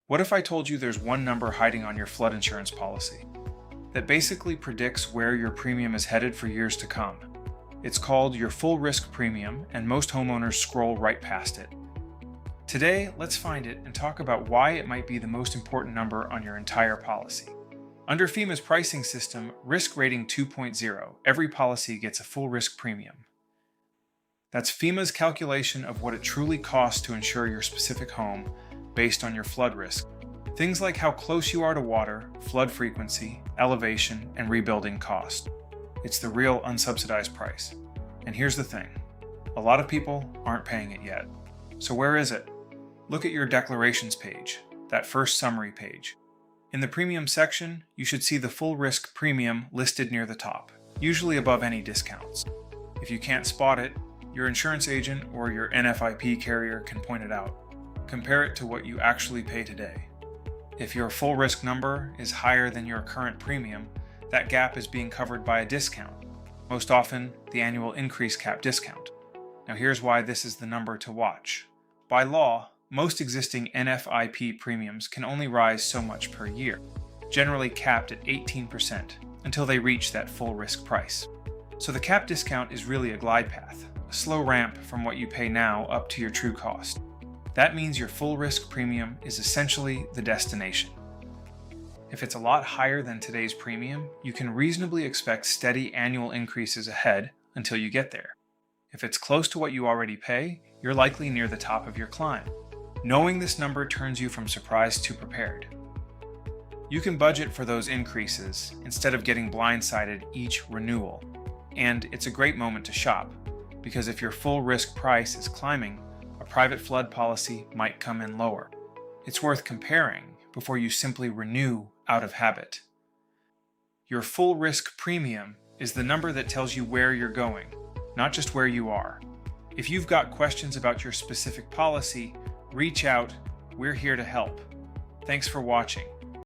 What if I told you there's one number hiding on your flood insurance policy that basically predicts where your premium is headed for years to come? It's called your full risk premium, and most homeowners scroll right past it. Today, let's find it and talk about why it might be the most important number on your entire policy. Under FEMA's pricing system, Risk Rating 2.0, every policy gets a full risk premium. That's FEMA's calculation of what it truly costs to insure your specific home based on your flood risk. Things like how close you are to water, flood frequency, elevation, and rebuilding cost. It's the real unsubsidized price. And here's the thing, a lot of people aren't paying it yet. So where is it? Look at your declarations page, that first summary page. In the premium section, you should see the full risk premium listed near the top, usually above any discounts. If you can't spot it, your insurance agent or your NFIP carrier can point it out. Compare it to what you actually pay today. If your full risk number is higher than your current premium, that gap is being covered by a discount, most often the annual increase cap discount. Now here's why this is the number to watch. By law, most existing NFIP premiums can only rise so much per year, generally capped at 18% until they reach that full risk price. So the cap discount is really a glide path, a slow ramp from what you pay now up to your true cost. That means your full risk premium is essentially the destination. If it's a lot higher than today's premium, you can reasonably expect steady annual increases ahead until you get there. If it's close to what you already pay, you're likely near the top of your climb. Knowing this number turns you from surprised to prepared. You can budget for those increases instead of getting blindsided each renewal. And it's a great moment to shop, because if your full risk price is climbing, a private flood policy might come in lower. It's worth comparing before you simply renew out of habit. Your full risk premium is the number that tells you where you're going, not just where you are. If you've got questions about your specific policy, reach out. We're here to help. Thanks for watching.